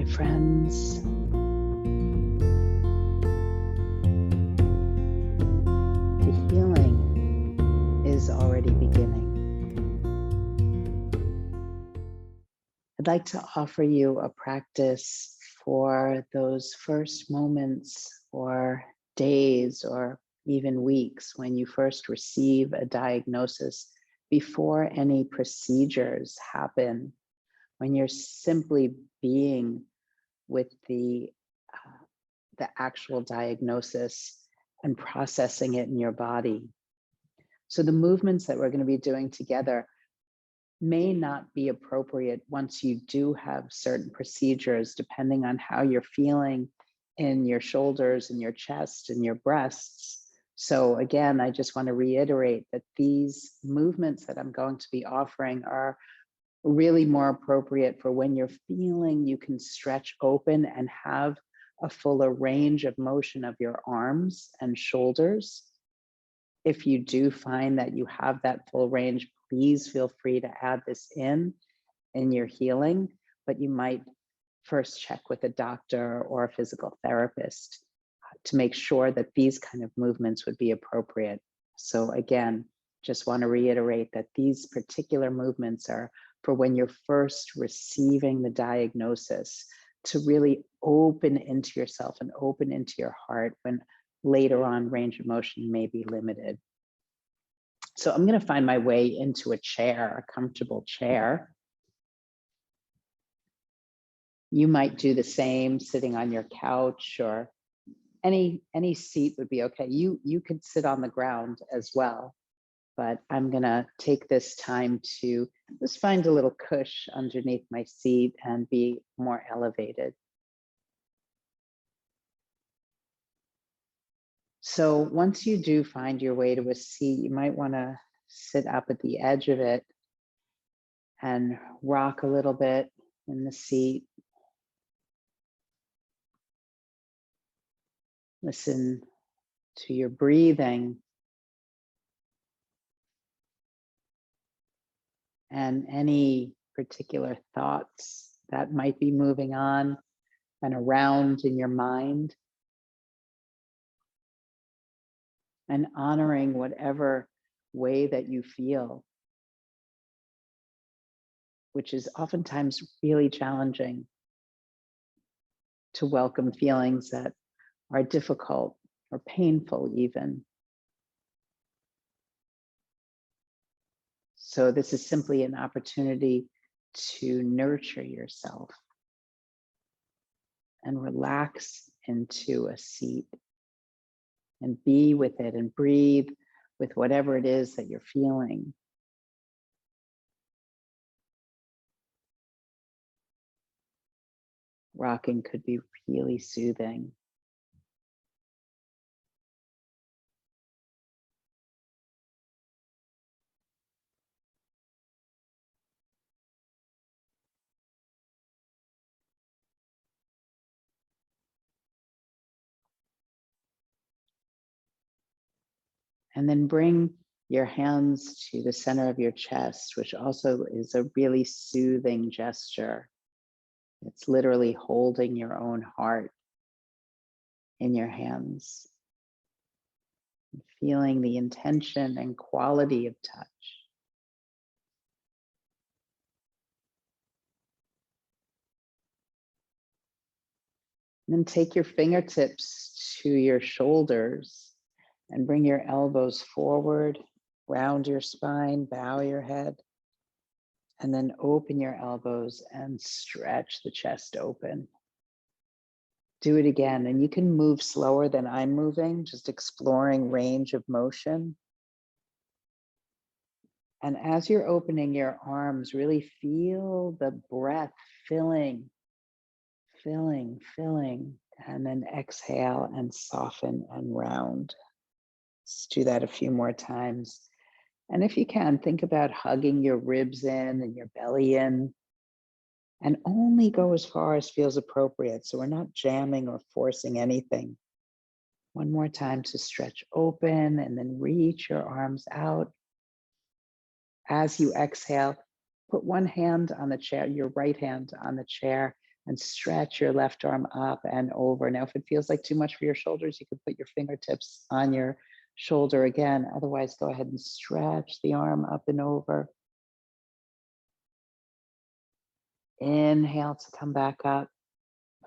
my friends. The healing is already beginning. I'd like to offer you a practice for those first moments or days or even weeks when you first receive a diagnosis before any procedures happen, when you're simply being with the actual diagnosis and processing it in your body. So the movements that we're going to be doing together may not be appropriate once you do have certain procedures, depending on how you're feeling in your shoulders and your chest and your breasts. So again, I just want to reiterate that these movements that I'm going to be offering are really more appropriate for when you're feeling you can stretch open and have a fuller range of motion of your arms and shoulders. If you do find that you have that full range, please feel free to add this in your healing, but you might first check with a doctor or a physical therapist to make sure that these kind of movements would be appropriate. So again, just want to reiterate that these particular movements are for when you're first receiving the diagnosis, to really open into yourself and open into your heart, when later on range of motion may be limited. So I'm going to find my way into a chair, a comfortable chair. You might do the same sitting on your couch, or any seat would be okay. You could sit on the ground as well, but I'm going to take this time to just find a little cush underneath my seat and be more elevated. So once you do find your way to a seat, you might want to sit up at the edge of it and rock a little bit in the seat. Listen to your breathing and any particular thoughts that might be moving on and around in your mind, and honoring whatever way that you feel, which is oftentimes really challenging to welcome feelings that are difficult or painful even. So this is simply an opportunity to nurture yourself and relax into a seat and be with it and breathe with whatever it is that you're feeling. Rocking could be really soothing. And then bring your hands to the center of your chest, which also is a really soothing gesture. It's literally holding your own heart in your hands, and feeling the intention and quality of touch. And then take your fingertips to your shoulders and bring your elbows forward, round your spine, bow your head, and then open your elbows and stretch the chest open. Do it again, and you can move slower than I'm moving, just exploring range of motion. And as you're opening your arms, really feel the breath filling, and then exhale and soften and round. Let's do that a few more times. And if you can, think about hugging your ribs in and your belly in, and only go as far as feels appropriate. So we're not jamming or forcing anything. One more time to stretch open and then reach your arms out. As you exhale, put one hand on the chair, your right hand on the chair, and stretch your left arm up and over. Now, if it feels like too much for your shoulders, you can put your fingertips on your shoulder again. Otherwise, go ahead and stretch the arm up and over. Inhale to come back up.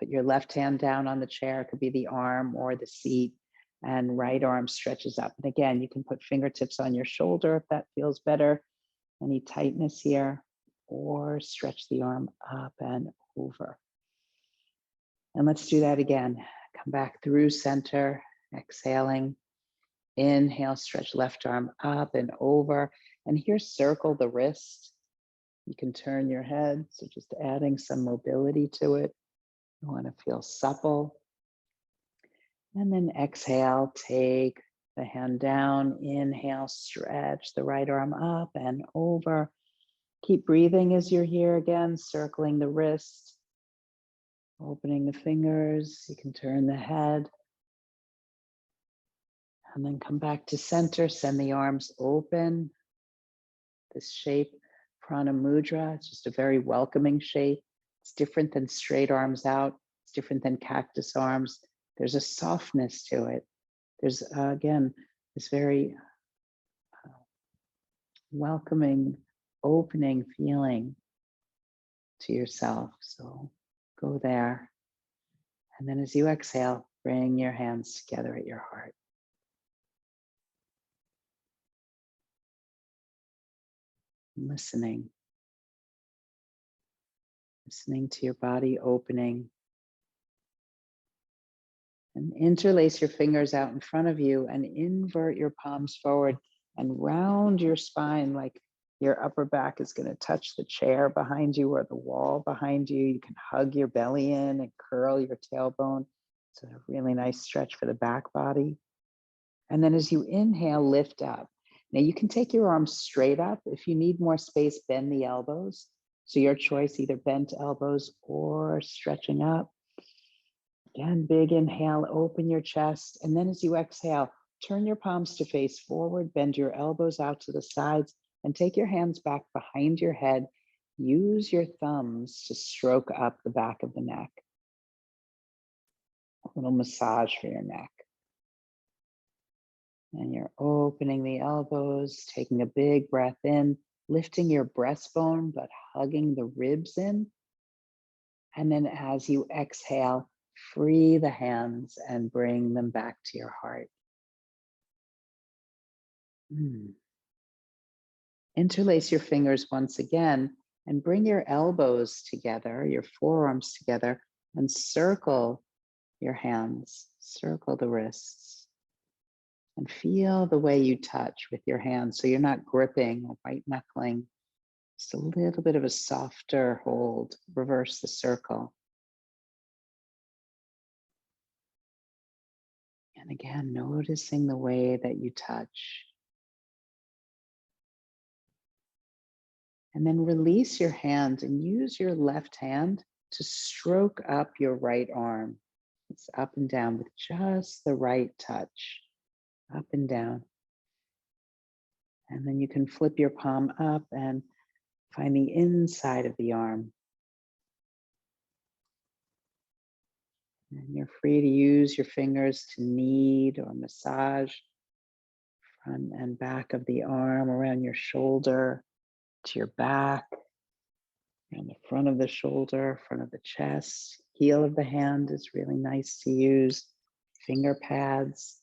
Put your left hand down on the chair. It could be the arm or the seat, and right arm stretches up. And again, you can put fingertips on your shoulder if that feels better. Any tightness here, or stretch the arm up and over. And let's do that again. Come back through center, exhaling. Inhale, stretch left arm up and over. And here, circle the wrist. You can turn your head, so just adding some mobility to it. You want to feel supple. And then exhale, take the hand down. Inhale, stretch the right arm up and over. Keep breathing as you're here again, circling the wrist, opening the fingers. You can turn the head. And then come back to center, send the arms open. This shape, Prana Mudra, it's just a very welcoming shape. It's different than straight arms out. It's different than cactus arms. There's a softness to it. There's, again, this very welcoming, opening feeling to yourself. So go there. And then as you exhale, bring your hands together at your heart. Listening to your body opening. And interlace your fingers out in front of you and invert your palms forward and round your spine like your upper back is going to touch the chair behind you or the wall behind you. You can hug your belly in and curl your tailbone. It's a really nice stretch for the back body. And then as you inhale, lift up. Now you can take your arms straight up. If you need more space, bend the elbows. So your choice, either bent elbows or stretching up. Again, big inhale, open your chest. And then as you exhale, turn your palms to face forward, bend your elbows out to the sides, and take your hands back behind your head. Use your thumbs to stroke up the back of the neck. A little massage for your neck. And you're opening the elbows, taking a big breath in, lifting your breastbone, but hugging the ribs in. And then as you exhale, free the hands and bring them back to your heart. Interlace your fingers once again and bring your elbows together, your forearms together, and circle your hands, circle the wrists. And feel the way you touch with your hands so you're not gripping or white knuckling. Just a little bit of a softer hold. Reverse the circle. And again, noticing the way that you touch. And then release your hand and use your left hand to stroke up your right arm. It's up and down with just the right touch. Up and down. And then you can flip your palm up and find the inside of the arm. And you're free to use your fingers to knead or massage front and back of the arm, around your shoulder, to your back, around the front of the shoulder, front of the chest. Heel of the hand is really nice to use. Finger pads.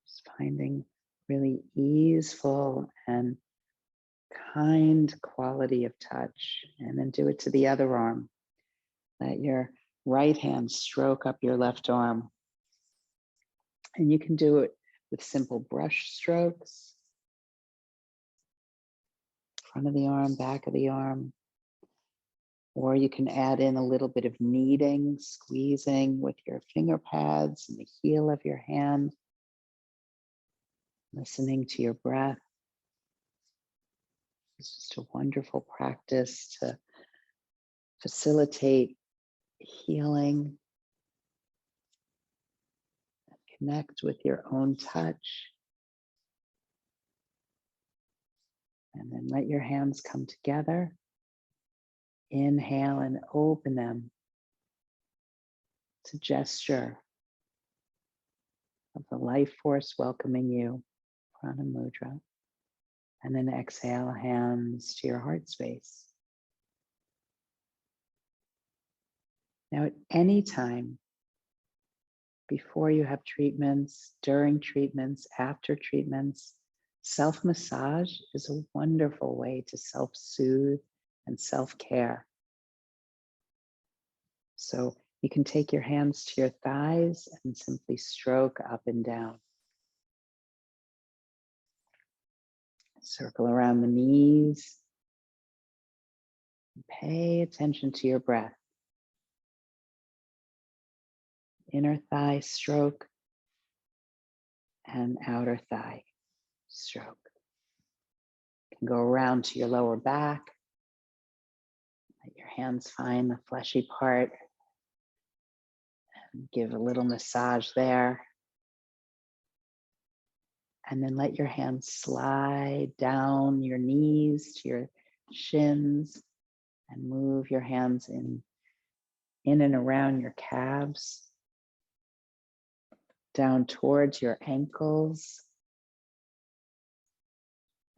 Just finding really easeful and kind quality of touch. And then do it to the other arm. Let your right hand stroke up your left arm. And you can do it with simple brush strokes. Front of the arm, back of the arm. Or you can add in a little bit of kneading, squeezing with your finger pads and the heel of your hand. Listening to your breath. It's just a wonderful practice to facilitate healing. Connect with your own touch. And then let your hands come together. Inhale and open them. It's a gesture of the life force welcoming you, Prana Mudra. And then exhale, hands to your heart space. Now, at any time, before you have treatments, during treatments, after treatments, self-massage is a wonderful way to self-soothe and self-care. So you can take your hands to your thighs and simply stroke up and down. Circle around the knees. Pay attention to your breath. Inner thigh stroke and outer thigh stroke. You can go around to your lower back. Let your hands find the fleshy part and give a little massage there. And then let your hands slide down your knees to your shins and move your hands in and around your calves, down towards your ankles,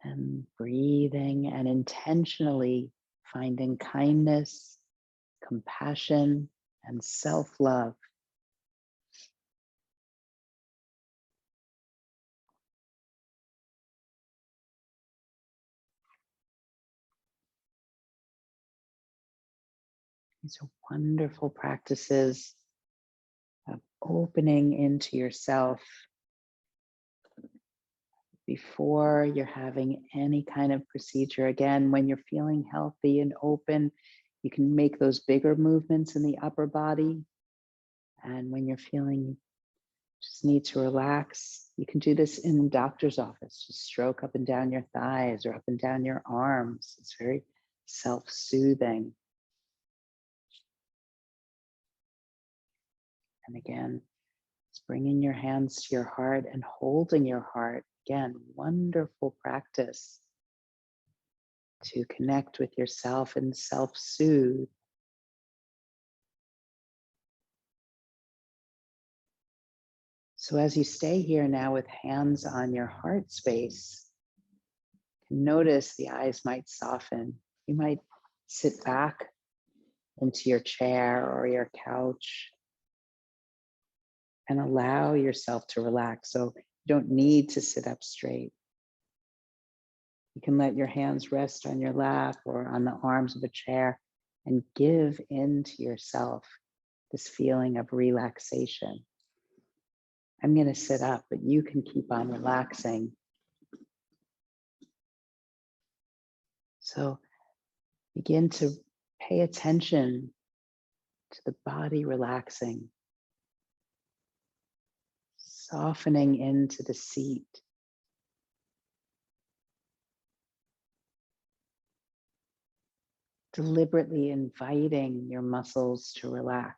and breathing and intentionally finding kindness, compassion, and self-love. These are wonderful practices of opening into yourself before you're having any kind of procedure. Again, when you're feeling healthy and open, you can make those bigger movements in the upper body. And when you're feeling just need to relax, you can do this in the doctor's office. Just stroke up and down your thighs or up and down your arms. It's very self-soothing. And again, just bringing your hands to your heart and holding your heart. Again, wonderful practice to connect with yourself and self-soothe. So as you stay here now with hands on your heart space, notice the eyes might soften. You might sit back into your chair or your couch and allow yourself to relax. So you don't need to sit up straight. You can let your hands rest on your lap or on the arms of a chair and give into yourself this feeling of relaxation. I'm going to sit up, but you can keep on relaxing. So begin to pay attention to the body relaxing, softening into the seat. Deliberately inviting your muscles to relax.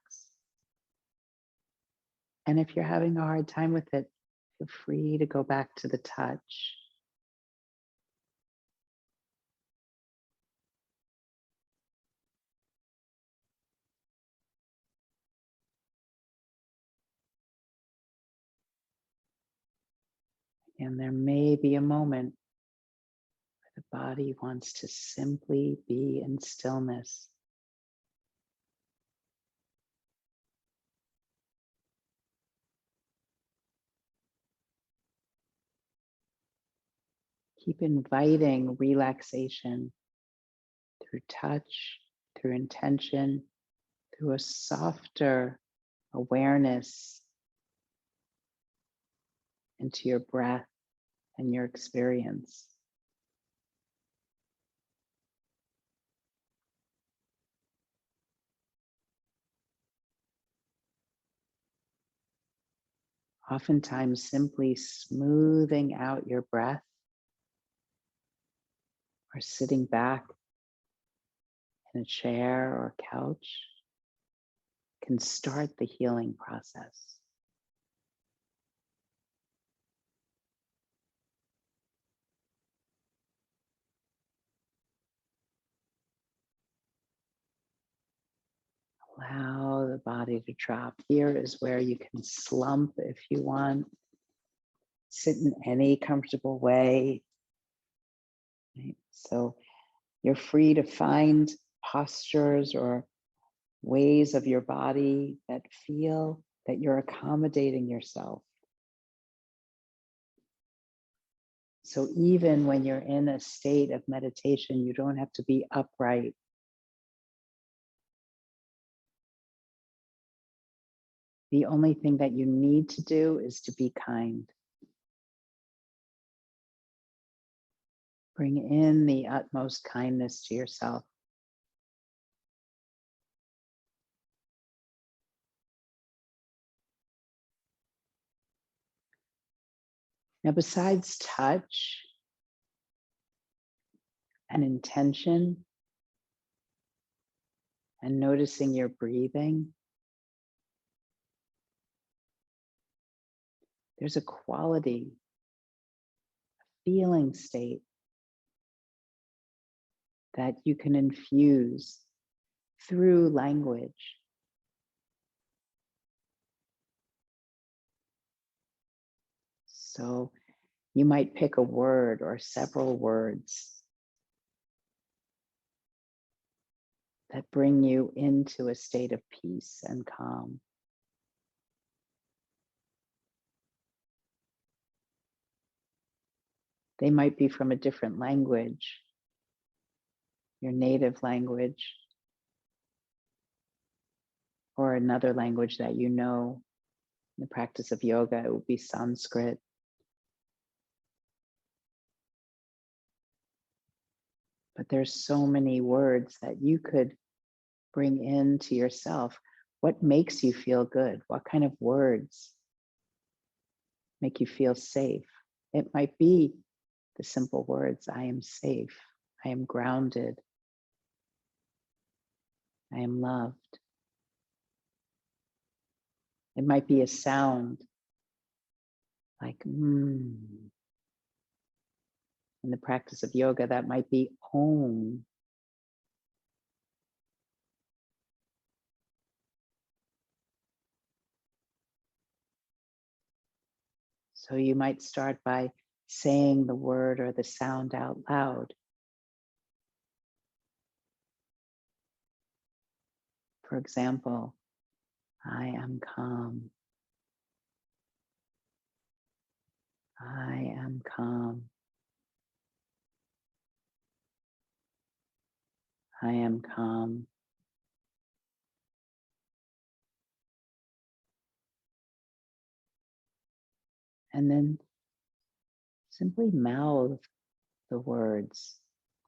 And if you're having a hard time with it, feel free to go back to the touch. And there may be a moment where the body wants to simply be in stillness. Keep inviting relaxation through touch, through intention, through a softer awareness into your breath and your experience. Oftentimes, simply smoothing out your breath or sitting back in a chair or couch can start the healing process. Allow the body to drop. Here is where you can slump if you want. Sit in any comfortable way. Right? So you're free to find postures or ways of your body that feel that you're accommodating yourself. So even when you're in a state of meditation, you don't have to be upright. The only thing that you need to do is to be kind. Bring in the utmost kindness to yourself. Now, besides touch and intention and noticing your breathing, there's a quality, a feeling state that you can infuse through language. So you might pick a word or several words that bring you into a state of peace and calm. They might be from a different language, your native language, or another language that you know. In the practice of yoga, it would be Sanskrit. But there's so many words that you could bring into yourself. What makes you feel good? What kind of words make you feel safe? It might be the simple words, I am safe, I am grounded, I am loved. It might be a sound like In the practice of yoga, that might be Om. So you might start by saying the word or the sound out loud. For example, I am calm. I am calm. I am calm. And then simply mouth the words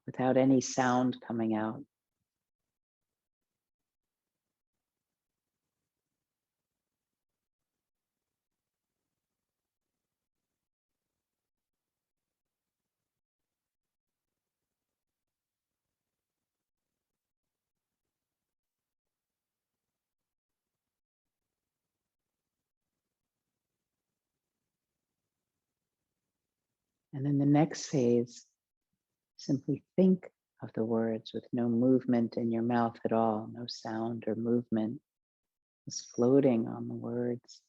without any sound coming out. And then the next phase, simply think of the words with no movement in your mouth at all, no sound or movement, just floating on the words.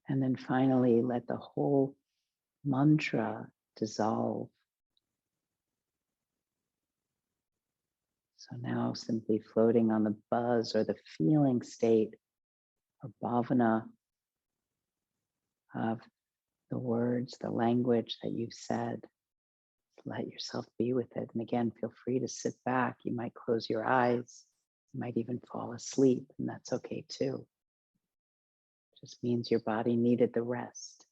And then finally, let the whole mantra dissolve. So now simply floating on the buzz or the feeling state or bhavana of the words, the language that you've said. Let yourself be with it. And again, feel free to sit back. You might close your eyes. You might even fall asleep, and that's okay too. It just means your body needed the rest.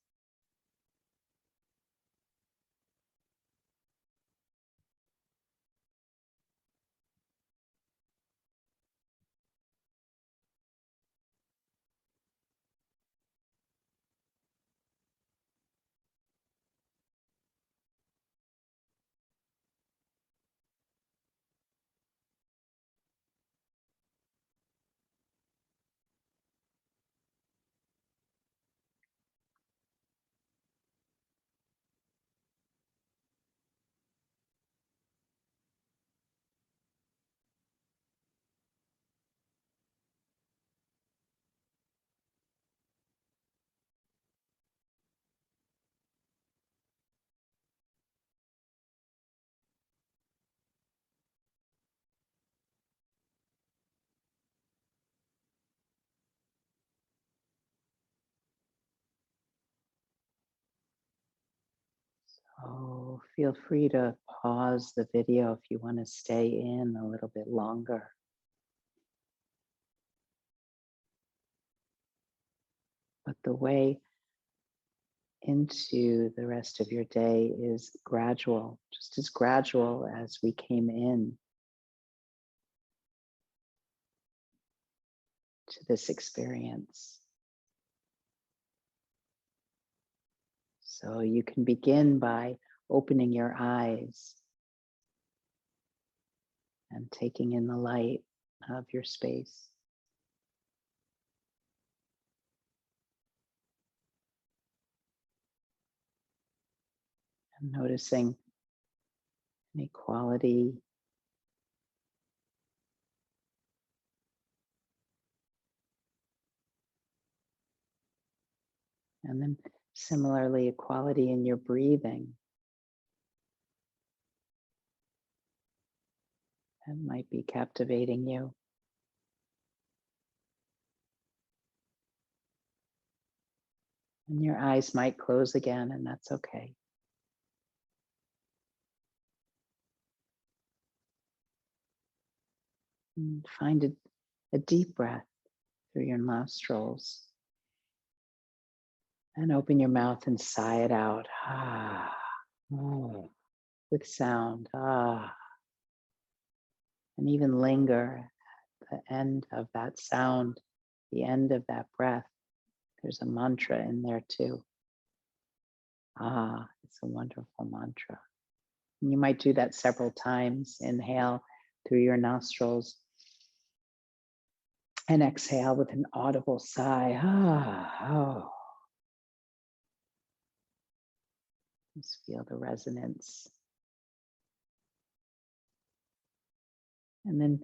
Feel free to pause the video if you want to stay in a little bit longer. But the way into the rest of your day is gradual, just as gradual as we came in to this experience. So you can begin by opening your eyes and taking in the light of your space. And noticing any quality, and then similarly a quality in your breathing that might be captivating you. And your eyes might close again, and that's okay. And find a deep breath through your nostrils. And open your mouth and sigh it out. Ah, oh, with sound. Ah. And even linger at the end of that sound, the end of that breath. There's a mantra in there too. Ah, it's a wonderful mantra. And you might do that several times. Inhale through your nostrils and exhale with an audible sigh. Ah, oh. Just feel the resonance. And then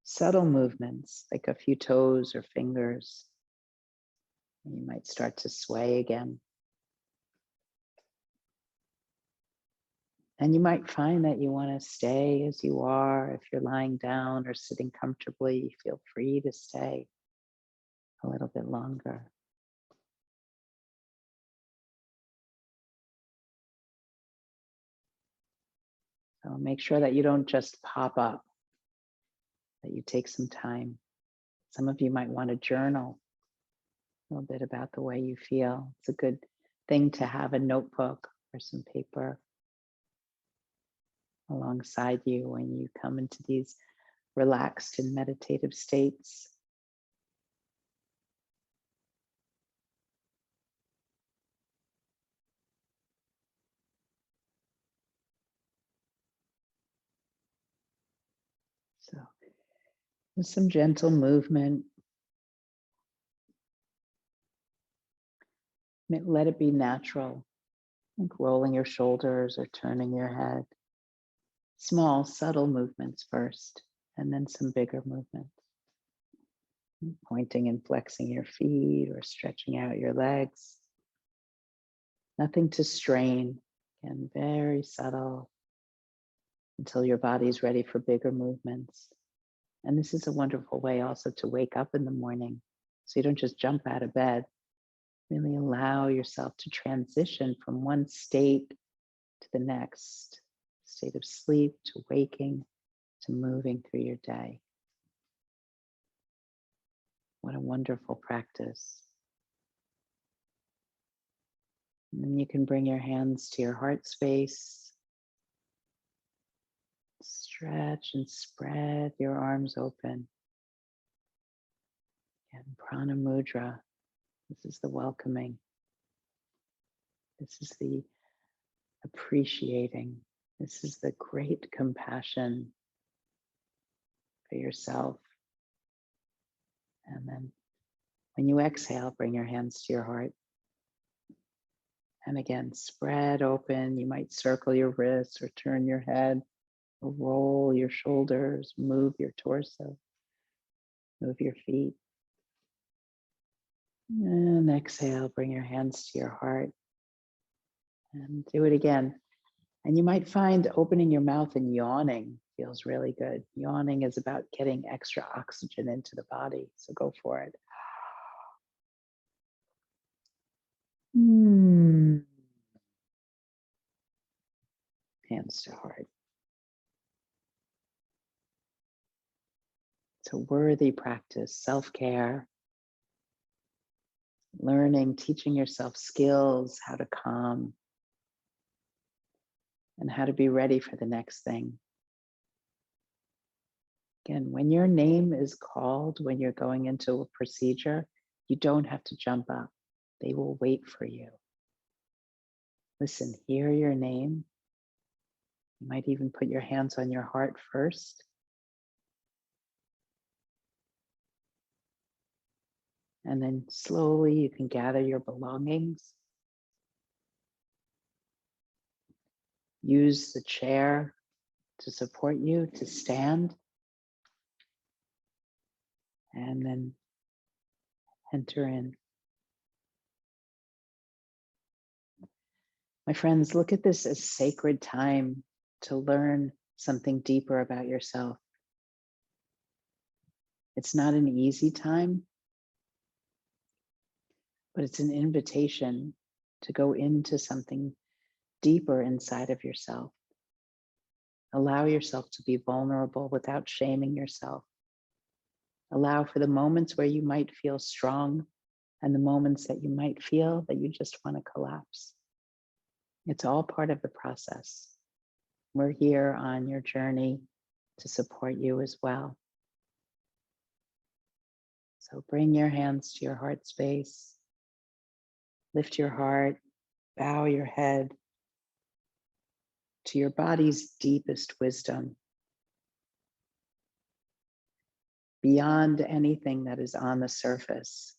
subtle movements, like a few toes or fingers. And you might start to sway again. And you might find that you want to stay as you are. If you're lying down or sitting comfortably, feel free to stay a little bit longer. So make sure that you don't just pop up, that you take some time. Some of you might want to journal a little bit about the way you feel. It's a good thing to have a notebook or some paper alongside you when you come into these relaxed and meditative states. So with some gentle movement, let it be natural, like rolling your shoulders or turning your head. Small, subtle movements first, and then some bigger movements. Pointing and flexing your feet or stretching out your legs. Nothing to strain. Again, very subtle until your body's ready for bigger movements. And this is a wonderful way also to wake up in the morning. So you don't just jump out of bed. Really allow yourself to transition from one state to the next, state of sleep to waking to moving through your day. What a wonderful practice. And then you can bring your hands to your heart space. Stretch and spread your arms open. And Prana Mudra. This is the welcoming. This is the appreciating. This is the great compassion for yourself. And then when you exhale, bring your hands to your heart. And again, spread open. You might circle your wrists or turn your head or roll your shoulders, move your torso, move your feet. And exhale, bring your hands to your heart. And do it again. And you might find opening your mouth and yawning feels really good. Yawning is about getting extra oxygen into the body. So go for it. hands to heart. It's a worthy practice, self-care, learning, teaching yourself skills, how to calm, and how to be ready for the next thing. Again, when your name is called, when you're going into a procedure, you don't have to jump up. They will wait for you. Listen, hear your name. You might even put your hands on your heart first. And then slowly you can gather your belongings. Use the chair to support you to stand. And then enter in. My friends, look at this as sacred time to learn something deeper about yourself. It's not an easy time, but it's an invitation to go into something deeper inside of yourself. Allow yourself to be vulnerable without shaming yourself. Allow for the moments where you might feel strong and the moments that you might feel that you just want to collapse. It's all part of the process. We're here on your journey to support you as well. So bring your hands to your heart space. Lift your heart, bow your head to your body's deepest wisdom, beyond anything that is on the surface,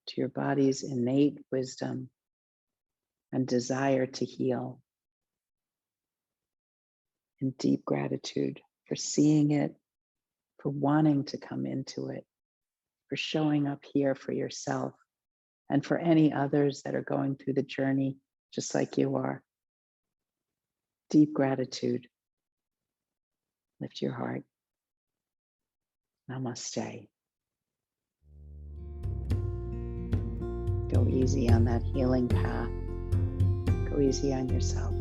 to your body's innate wisdom and desire to heal, in deep gratitude for seeing it, for wanting to come into it, for showing up here for yourself, and for any others that are going through the journey just like you are. Deep gratitude. Lift your heart. Namaste. Go easy on that healing path. Go easy on yourself.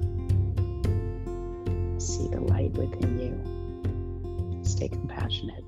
See the light within you. Stay compassionate.